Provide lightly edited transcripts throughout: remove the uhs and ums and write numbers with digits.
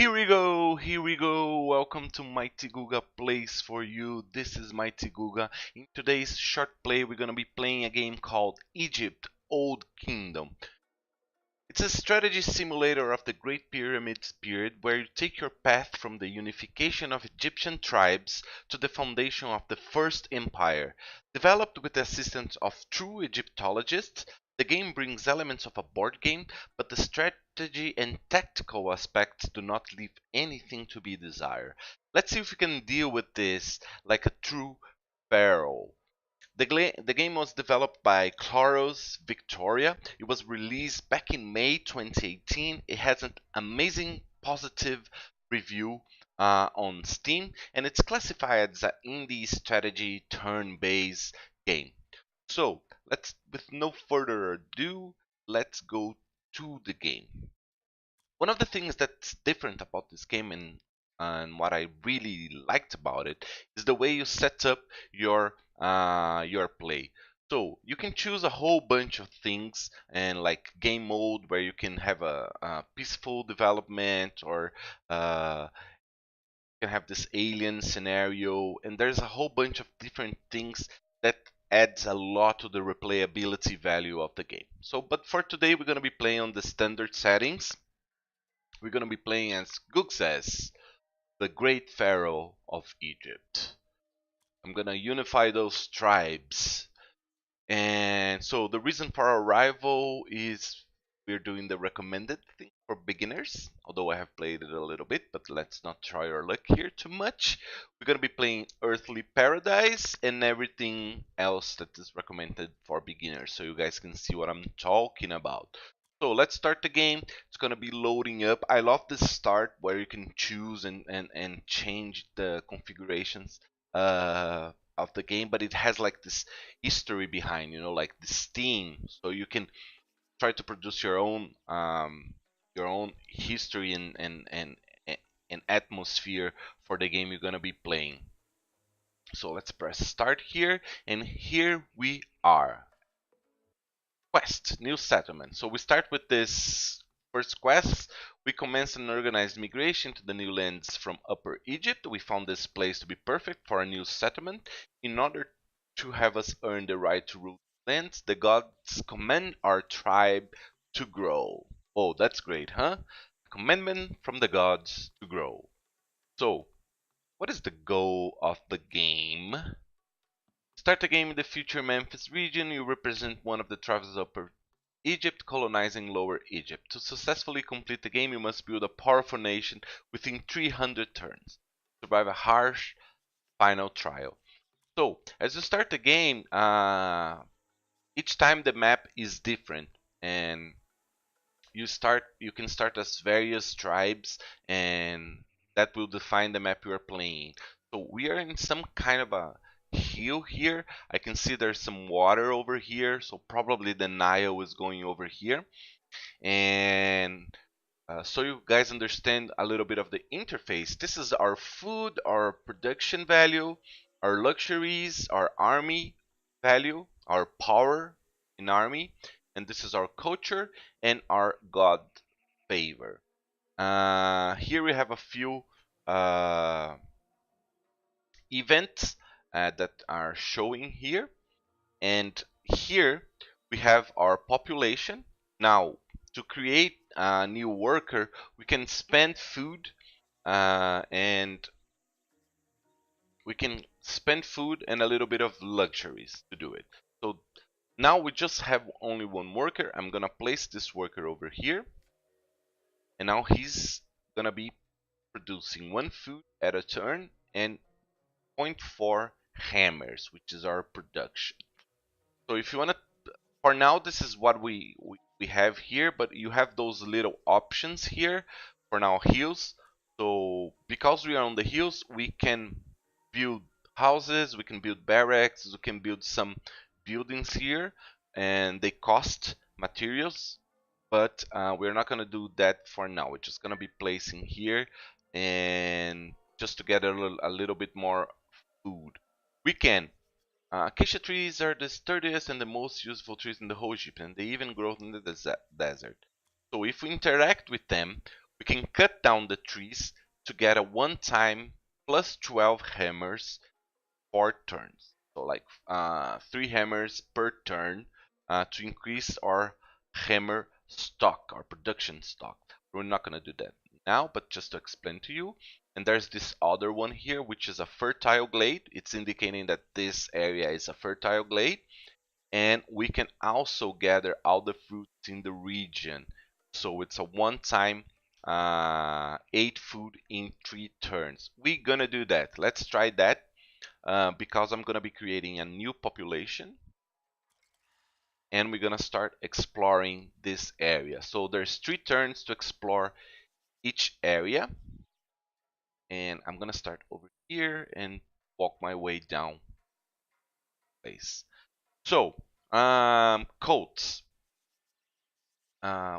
Here we go. Welcome to MightyGooga Plays for You. This is MightyGooga. In today's short play, we're gonna be playing a game called Egypt Old Kingdom. It's a strategy simulator of the Great Pyramids period where you take your path from the unification of Egyptian tribes to the foundation of the First Empire. Developed with the assistance of true Egyptologists, the game brings elements of a board game, but the strategy and tactical aspects do not leave anything to be desired. Let's see if we can deal with this like a true Pharaoh. The game was developed by Claros Victoria. It was released back in May 2018. It has an amazing positive review on Steam, and it's classified as an indie strategy turn-based game. So, with no further ado, let's go to the game. One of the things that's different about this game and what I really liked about it is the way you set up your play. So you can choose a whole bunch of things and like game mode where you can have a peaceful development or you can have this alien scenario, and there's a whole bunch of different things that adds a lot to the replayability value of the game. So, but for today we're gonna be playing on the standard settings. We're going to be playing as Gugzes, the great pharaoh of Egypt. I'm going to unify those tribes. And so the reason for our arrival is we're doing the recommended thing for beginners, although I have played it a little bit, but let's not try our luck here too much. We're going to be playing Earthly Paradise and everything else that is recommended for beginners, so you guys can see what I'm talking about. So let's start the game. It's gonna be loading up. I love this start where you can choose and change the configurations of the game, but it has like this history behind, you know, like this theme. So you can try to produce your own history and atmosphere for the game you're gonna be playing. So let's press start here, and here we are. Quest, new settlement. So we start with this first quest. We commence an organized migration to the new lands from Upper Egypt. We found this place to be perfect for a new settlement. In order to have us earn the right to rule lands, the gods command our tribe to grow. Oh, that's great, huh? Commandment from the gods to grow. So, what is the goal of the game? Start the game in the future Memphis region. You represent one of the tribes of Upper Egypt colonizing Lower Egypt. To successfully complete the game, you must build a powerful nation within 300 turns. Survive a harsh final trial. So, as you start the game, each time the map is different, and you can start as various tribes, and that will define the map you are playing. So we are in some kind of a hill here. I can see there's some water over here, so probably the Nile is going over here. And so you guys understand a little bit of the interface. This is our food, our production value, our luxuries, our army value, our power in army, and this is our culture and our god favor. Here we have a few events that are showing here, and here we have our population. Now, to create a new worker, we can spend food and we can spend food and a little bit of luxuries to do it. So now we just have only one worker. I'm gonna place this worker over here, and now he's gonna be producing one food at a turn and 0.4 hammers, which is our production. So if you want to, for now this is what we have here, but you have those little options here for now hills. So because we are on the hills, we can build houses, we can build barracks, we can build some buildings here, and they cost materials, but we're not going to do that for now. We're just going to be placing here and just to get a little bit more food. We can acacia trees are the sturdiest and the most useful trees in the whole Egypt, and they even grow in the desert. So if we interact with them, We can cut down the trees to get a one-time plus 12 hammers 4 turns. So like 3 hammers per turn to increase our hammer stock, our production stock. We're not going to do that now, but just to explain to you. And there's this other one here, which is a fertile glade. It's indicating that this area is a fertile glade. And we can also gather all the fruits in the region. So it's a one-time 8 food in 3 turns. We're gonna do that. Let's try that because I'm gonna be creating a new population and we're gonna start exploring this area. So there's 3 turns to explore each area, and I'm gonna start over here and walk my way down place. So coats.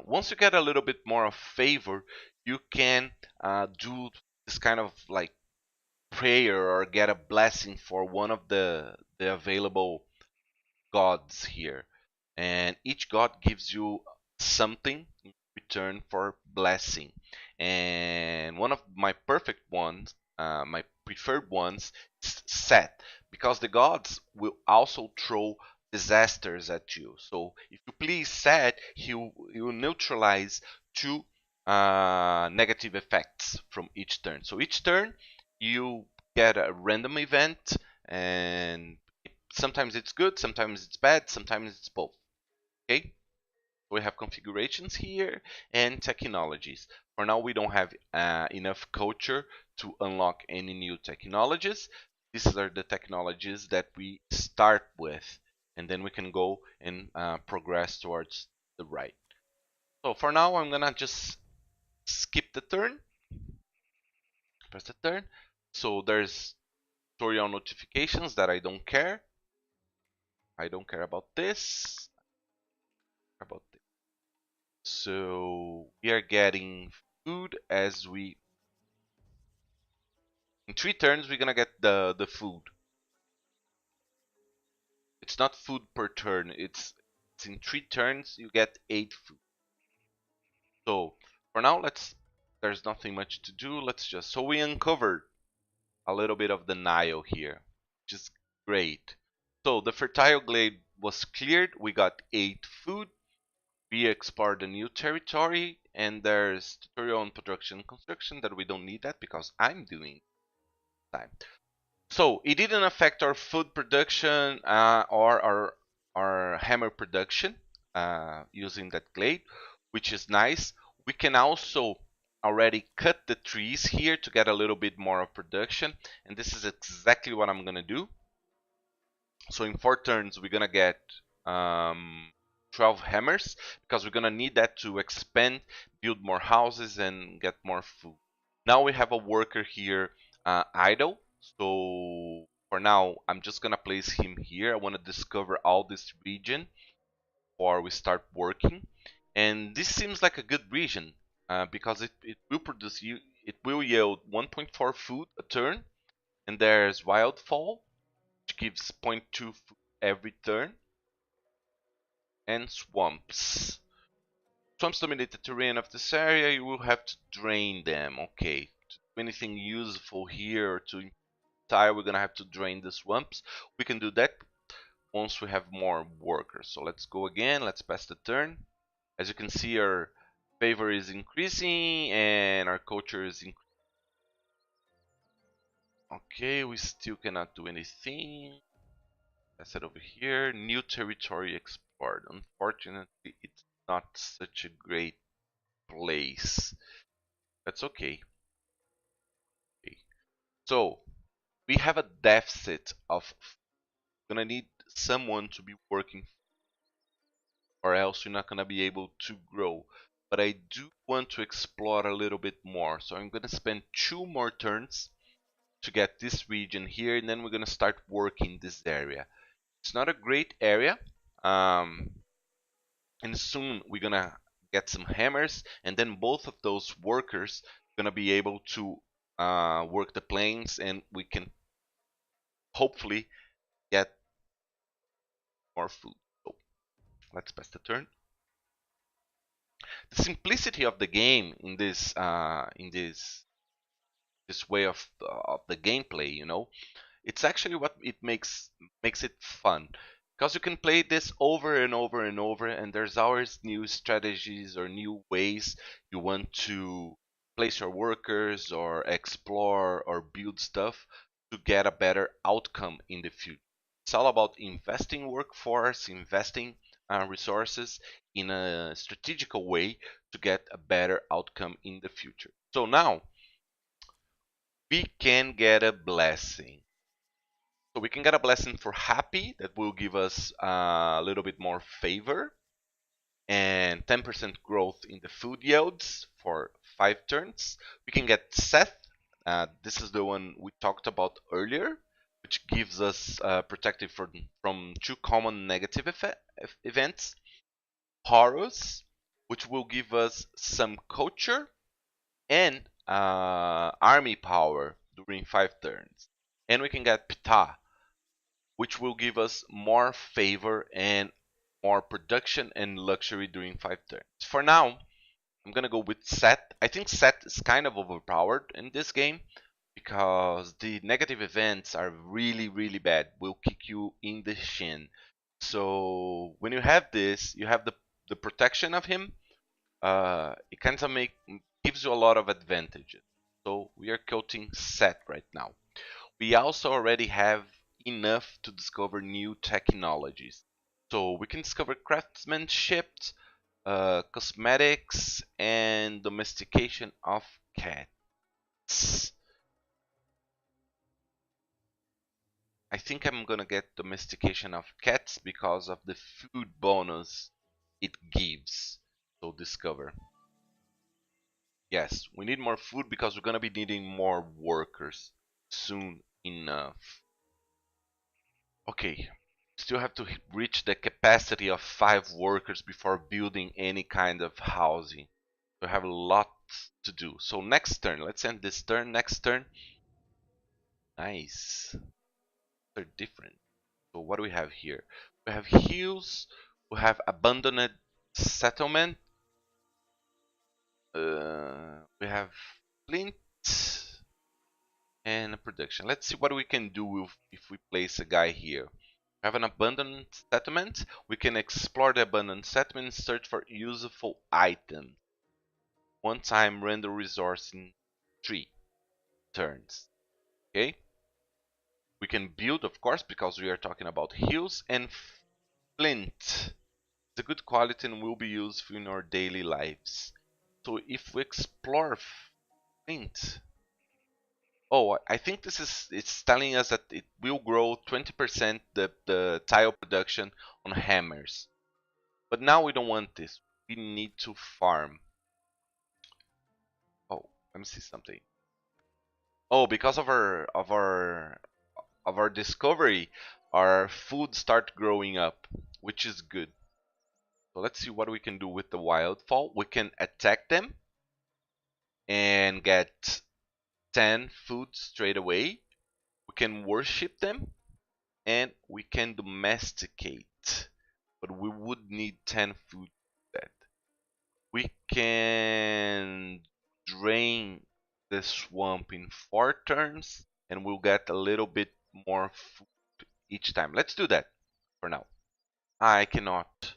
Once you get a little bit more of favor, you can do this kind of like prayer or get a blessing for one of the available gods here, and each god gives you something in return for blessing. And one of my perfect ones, my preferred ones, is Set, because the gods will also throw disasters at you. So if you please Set, he will neutralize 2 negative effects from each turn. So each turn you get a random event, and sometimes it's good, sometimes it's bad, sometimes it's both. Okay, we have configurations here and technologies. For now, we don't have enough culture to unlock any new technologies. These are the technologies that we start with, and then we can go and progress towards the right. So for now, I'm gonna just skip the turn, press the turn. So there's tutorial notifications that I don't care. I don't care about this. About this. So we are getting food as we. In 3 turns, we're gonna get the food. It's not food per turn. It's in 3 turns you get 8 food. So for now, let's. There's nothing much to do. Let's just. So we uncovered a little bit of the Nile here, which is great. So the fertile glade was cleared. We got 8 food. We explored a new territory, and there's tutorial on production and construction that we don't need that because I'm doing time. So it didn't affect our food production or our hammer production using that glade, which is nice. We can also already cut the trees here to get a little bit more of production, and this is exactly what I'm gonna do. So in 4 turns, we're gonna get 12 hammers because we're gonna need that to expand, build more houses, and get more food. Now we have a worker here idle. So for now, I'm just gonna place him here. I want to discover all this region before we start working. And this seems like a good region because it will produce you. It will yield 1.4 food a turn, and there's Wildfall, which gives zero point 0.2 food every turn, and swamps. Swamps dominate the terrain of this area. You will have to drain them. Okay, to do anything useful here or to tile, we're gonna have to drain the swamps. We can do that once we have more workers. So let's go again. Let's pass the turn. As you can see, our favor is increasing and our culture is increasing. Okay, we still cannot do anything. Pass it over here. New territory explored. Unfortunately, it's not such a great place. That's okay. Okay. So we have a deficit of. We're gonna need someone to be working, or else you're not gonna be able to grow. But I do want to explore a little bit more, so I'm gonna spend 2 more turns to get this region here, and then we're gonna start working this area. It's not a great area, and soon we're gonna get some hammers, and then both of those workers are gonna be able to work the plains, and we can hopefully get more food. So let's pass the turn. The simplicity of the game in this way of the gameplay, you know, it's actually what it makes it fun, because you can play this over and over and over, and there's always new strategies or new ways you want to place your workers or explore or build stuff to get a better outcome in the future. It's all about investing workforce, investing resources in a strategical way to get a better outcome in the future. So now we can get a blessing. So we can get a blessing for happy that will give us a little bit more favor and 10% growth in the food yields for 5 turns. We can get Seth. This is the one we talked about earlier, which gives us protective from 2 common negative events. Horus, which will give us some culture and army power during 5 turns. And we can get Ptah, which will give us more favor and more production and luxury during 5 turns. For now, I'm gonna go with Set. I think Set is kind of overpowered in this game because the negative events are really bad. Will kick you in the shin. So when you have this, you have the protection of him. It kind of gives you a lot of advantages. So we are counting Set right now. We also already have enough to discover new technologies. So we can discover craftsmanship, cosmetics, and domestication of cats. I think I'm gonna get domestication of cats because of the food bonus it gives. So discover. Yes, we need more food because we're gonna be needing more workers soon enough. Okay, still have to reach the capacity of 5 workers before building any kind of housing. We have a lot to do. So next turn, let's end this turn. Next turn, nice. They're different. So what do we have here? We have hills. We have abandoned settlement. We have flint and production. Let's see what we can do if we place a guy here. We have an abandoned settlement. We can explore the abandoned settlement and search for useful items. One time render resource in 3 turns. Okay. We can build, of course, because we are talking about hills, and flint. It's a good quality and will be useful in our daily lives. So if we explore flint, oh, I think it's telling us that it will grow 20% the tile production on hammers. But now we don't want this. We need to farm. Oh, let me see something. Oh, because of our discovery, our food start growing up, which is good. So let's see what we can do with the wildfall. We can attack them and get 10 food straight away. We can worship them and we can domesticate. But we would need 10 food for that. We can drain the swamp in 4 turns and we'll get a little bit more food each time. Let's do that for now. I cannot.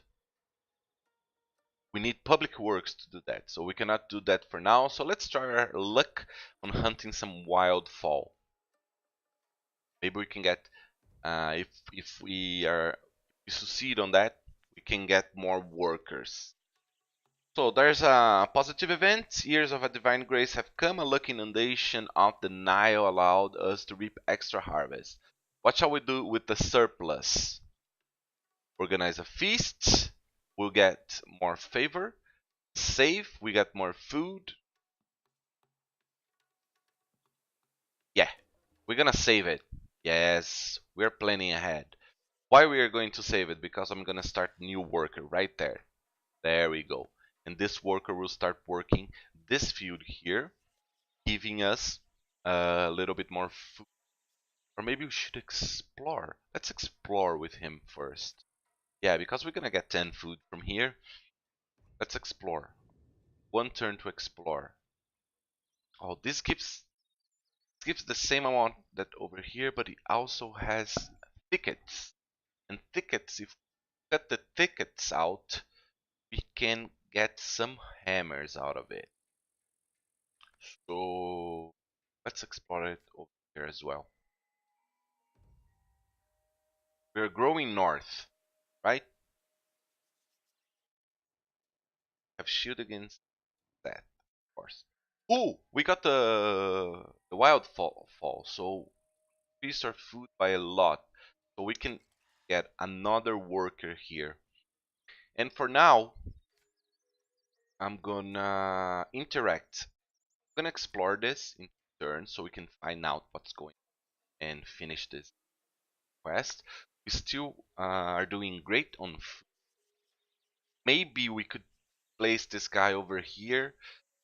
We need public works to do that, so we cannot do that for now. So let's try our luck on hunting some wildfall. Maybe we can get, if we succeed on that, we can get more workers. So there's a positive event. Years of a divine grace have come. A lucky inundation of the Nile allowed us to reap extra harvest. What shall we do with the surplus? Organize a feast. We'll get more favor. Save. We get more food. Yeah, we're gonna save it. Yes, we're planning ahead. Why we are going to save it? Because I'm gonna start new worker right there. There we go. And this worker will start working this field here, giving us a little bit more food. Or maybe we should explore. Let's explore with him first. Yeah, because we're gonna get 10 food from here. Let's explore. One turn to explore. Oh, this gives the same amount that over here, but it also has thickets. And thickets, if we cut the thickets out, we can get some hammers out of it. So let's explore it over here as well. We're growing north, right? Have shield against that, of course. Ooh, we got the wild fall, so increase our food by a lot. So we can get another worker here. And for now, I'm gonna interact. I'm gonna explore this in turn so we can find out what's going on and finish this quest. We still are doing great on food. Maybe we could place this guy over here,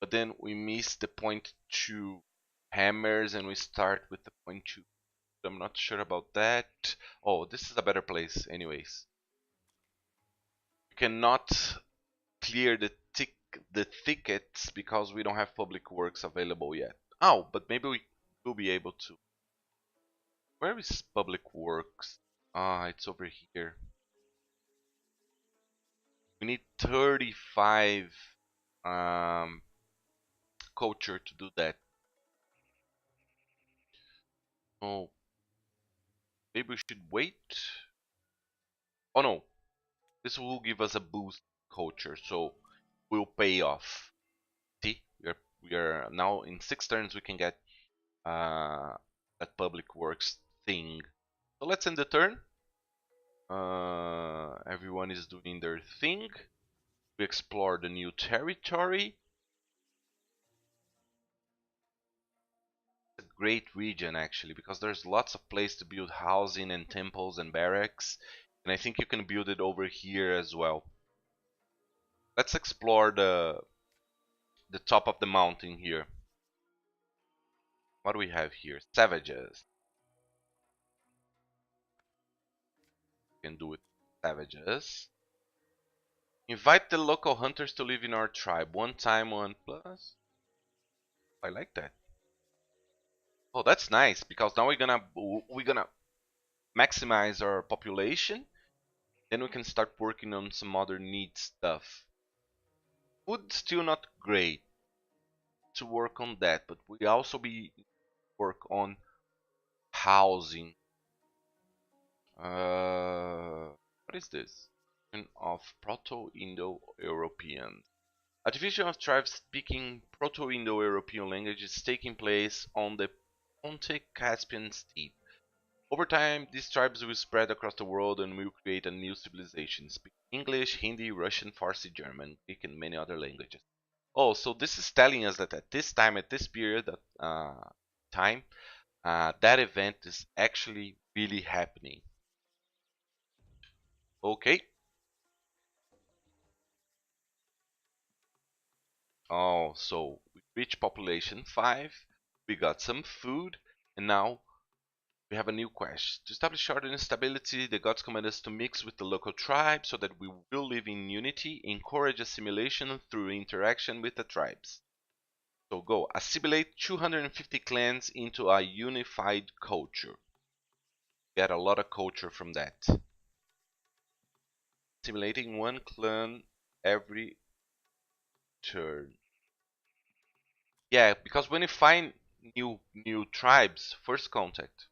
but then we miss the point 2 hammers and we start with the point 2. I'm not sure about that. Oh, this is a better place anyways. We cannot clear the thickets because we don't have public works available yet. Oh, but maybe we will be able to. Where is public works? Ah, it's over here. We need 35 culture to do that. Oh, maybe we should wait. Oh no, this will give us a boost culture, so will pay off. See, we are now in 6 turns we can get that public works thing. So let's end the turn. Everyone is doing their thing. We explore the new territory. It's a great region actually because there's lots of place to build housing and temples and barracks, and I think you can build it over here as well. Let's explore the top of the mountain here. What do we have here? Savages. We can do with savages. Invite the local hunters to live in our tribe. 1 time 1 plus. I like that. Oh, that's nice because now we're gonna maximize our population. Then we can start working on some other neat stuff. Food still not great to work on that, but we also be work on housing. What is this? Of Proto-Indo-European. A division of tribes speaking Proto-Indo-European language is taking place on the Pontic-Caspian steppe. Over time, these tribes will spread across the world and will create a new civilization, speaking English, Hindi, Russian, Farsi, German, Greek, and many other languages. Oh, so this is telling us that at this time, at this period of time, that event is actually really happening. Okay. Oh, so we reached population 5, we got some food, and now we have a new quest. To establish order and stability, the gods command us to mix with the local tribe so that we will live in unity, encourage assimilation through interaction with the tribes. So go, assimilate 250 clans into a unified culture. Get a lot of culture from that. Assimilating 1 clan every turn. Yeah, because when you find new tribes, first contact.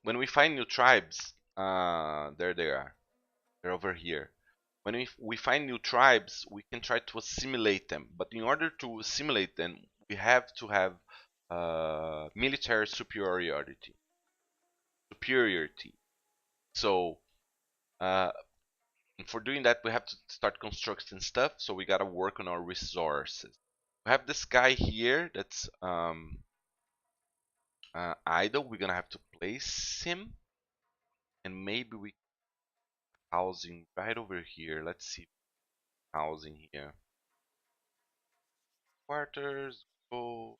When we find new tribes, there they are. They're over here. When we find new tribes, we can try to assimilate them. But in order to assimilate them, we have to have military superiority. So for doing that, we have to start constructing stuff. So we gotta work on our resources. We have this guy here that's idle. We're gonna have to place him, and maybe we housing right over here. Let's see housing here. Quarters. Go.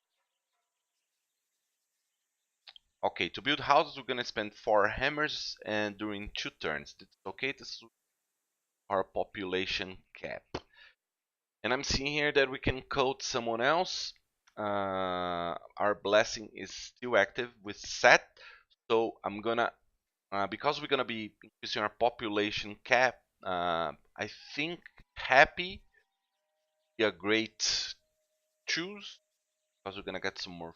Okay, to build houses, we're gonna spend 4 hammers and during 2 turns. Okay, this our population cap. And I'm seeing here that we can code someone else. Our blessing is still active with set. So I'm gonna, because we're gonna be increasing our population cap, I think happy be a great choose because we're gonna get some more.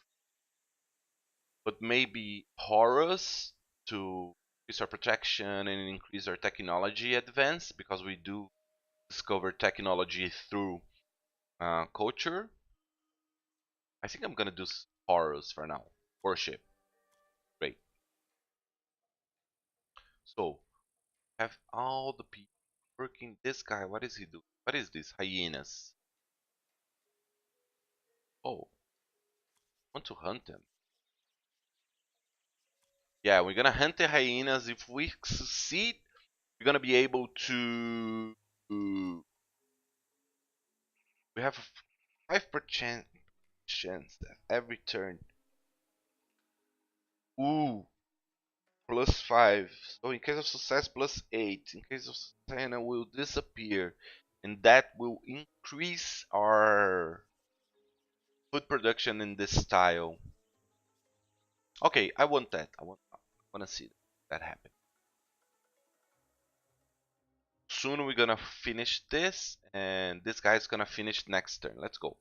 But maybe horrors to increase our protection and increase our technology advance because we do discover technology through culture. I think I'm gonna do horrors for now. Worship. Great. So have all the people working. This guy, what is he doing? What is this? Hyenas. Oh, want to hunt them. Yeah, we're gonna hunt the hyenas. If we succeed, we're gonna be able to. We have a 5% chance that every turn. Ooh, +5. So in case of success, +8. In case of success, will disappear, and that will increase our food production in this tile. Okay, I want that. I want to see that happen. Soon we're gonna finish this, and this guy's gonna finish next turn. Let's go.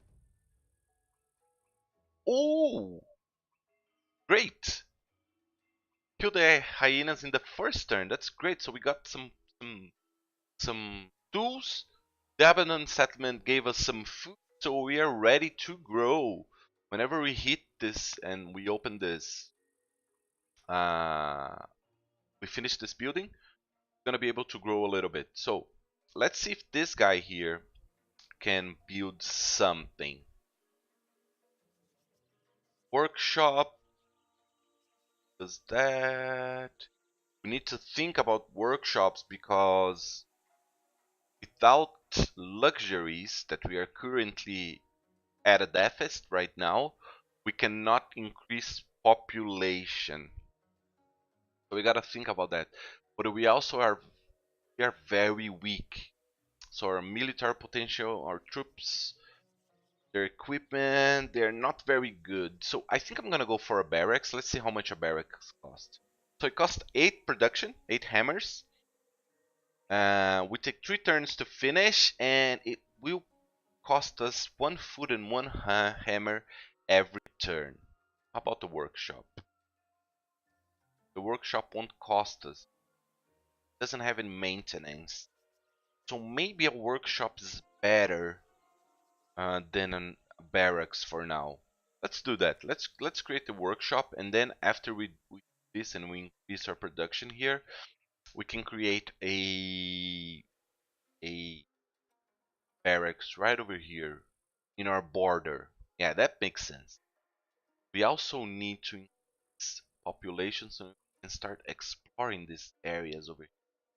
Oh, great! Kill the hyenas in the first turn. That's great. So we got some tools. The abandoned settlement gave us some food, so we are ready to grow. Whenever we hit this and we open this, we finish this building, we're gonna be able to grow a little bit. So let's see if this guy here can build something. Workshop does that. We need to think about workshops because without luxuries that we are currently at a deficit right now, we cannot increase population. So we gotta think about that. But we also are very weak. So our military potential, our troops, their equipment, they're not very good. So I think I'm gonna go for a barracks. Let's see how much a barracks costs. So it costs 8 production, 8 hammers. We take 3 turns to finish, and it will cost us 1 food and 1 hammer every turn. How about the workshop? The workshop won't cost us. It doesn't have any maintenance. So maybe a workshop is better than a barracks for now. Let's do that. Let's create a workshop, and then after we do this and we increase our production here, we can create a barracks right over here in our border. Yeah, that makes sense. We also need to increase population so we can start exploring these areas over here.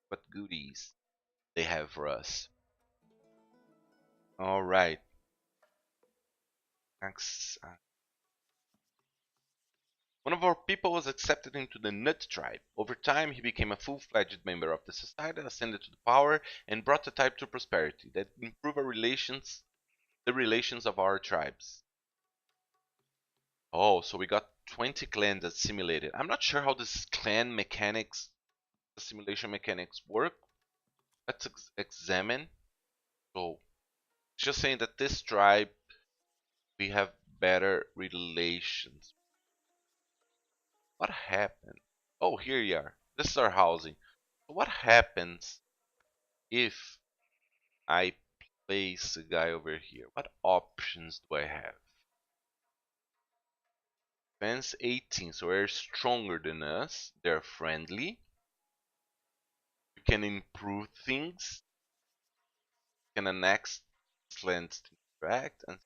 What goodies they have for us. All right. Thanks. One of our people was accepted into the Nut tribe. Over time, he became a full-fledged member of the society, ascended to the power, and brought the tribe to prosperity that improved the relations of our tribes. Oh, so we got 20 clans assimilated. I'm not sure how this clan mechanics, assimilation mechanics work. Let's examine. So, it's just saying that this tribe, we have better relations. What happened? Oh, here you are. This is our housing. So what happens if I place a guy over here? What options do I have? Defense 18, so they're stronger than us. They're friendly. We can improve things. We can annex lands to interact and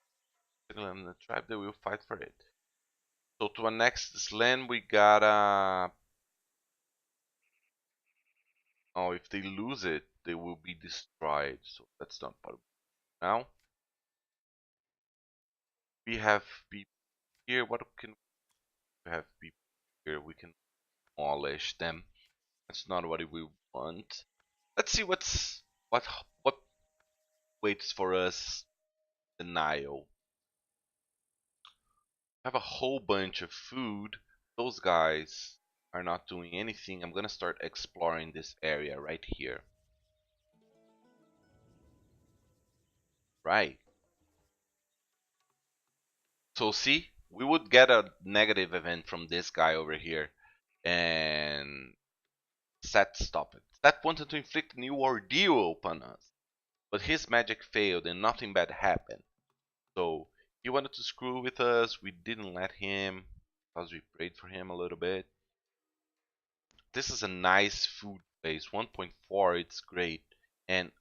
the tribe they will fight for it. So to annex this land we gotta... Oh, if they lose it, they will be destroyed. So that's not part of it. Now we have people here. What can we have people here? We can demolish them. That's not what we want. Let's see what's... what waits for us in the Nile? I have a whole bunch of food. Those guys are not doing anything. I'm gonna start exploring this area right here. Right. So see, we would get a negative event from this guy over here, and Set stop it. Set wanted to inflict a new ordeal upon us, but his magic failed and nothing bad happened. So he wanted to screw with us. We didn't let him because we prayed for him a little bit. This is a nice food place. 1.4, it's great. And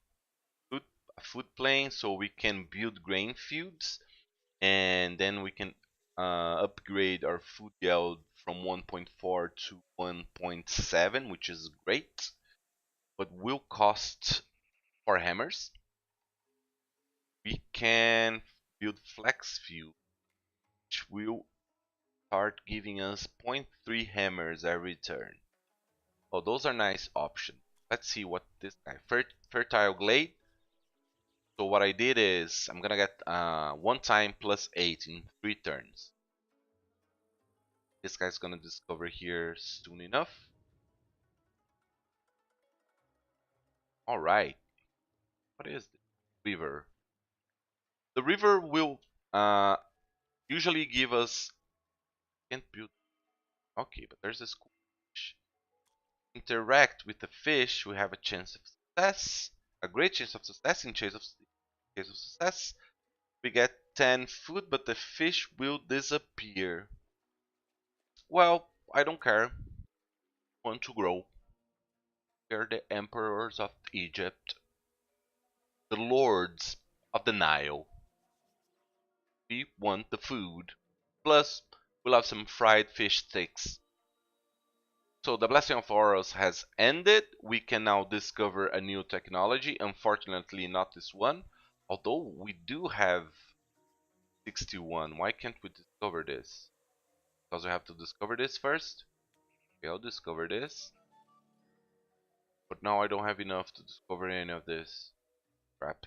food, a food plane, so we can build grain fields, and then we can upgrade our food yield from 1.4 to 1.7, which is great, but will cost 4 hammers. We can build flex fuel, which will start giving us zero point 0.3 hammers every turn. Oh, those are nice options. Let's see what this guy, fertile glade. So what I did is I'm gonna get 1 time plus 8 in 3 turns. This guy's gonna discover here soon enough. Alright. What is this? River. The river will usually give us. Can't build. Okay, but there's this cool fish. Interact with the fish, we have a chance of success. A great chance of success. In case of success, we get 10 food, but the fish will disappear. Well, I don't care. I want to grow. They're the emperors of Egypt, the lords of the Nile. We want the food. Plus, we'll have some fried fish sticks. So the blessing of Horus has ended. We can now discover a new technology. Unfortunately, not this one. Although we do have 61. Why can't we discover this? Because we have to discover this first. Okay, I'll discover this. But now I don't have enough to discover any of this. Crap.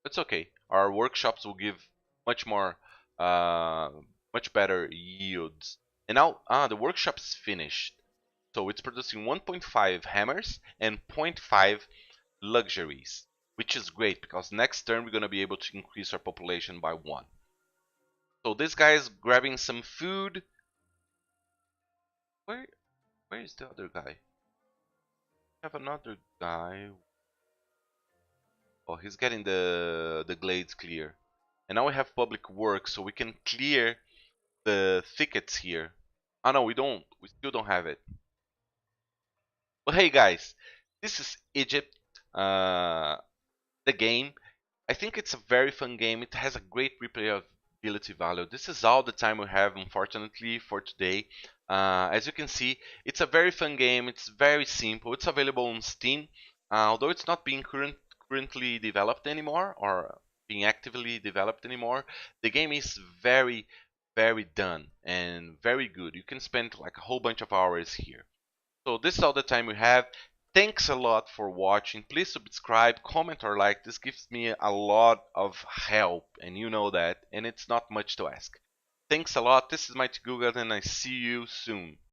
It's okay. Our workshops will give much more, much better yields. And now, the workshop's finished. So it's producing 1.5 hammers and zero point 0.5 luxuries, which is great because next turn we're going to be able to increase our population by 1. So this guy is grabbing some food. Where is the other guy? I have another guy. Oh, he's getting the glades clear. And now we have public works, so we can clear the thickets here. Oh no, we don't. We still don't have it. But hey guys, this is Egypt, the game. I think it's a very fun game. It has a great replayability value. This is all the time we have, unfortunately, for today. As you can see, it's a very fun game. It's very simple. It's available on Steam, although it's not being currently developed anymore or being actively developed anymore. The game is very, very done and very good. You can spend like a whole bunch of hours here. So this is all the time we have. Thanks a lot for watching. Please subscribe, comment or like. This gives me a lot of help and you know that. And it's not much to ask. Thanks a lot. This is MightyGooga and I see you soon.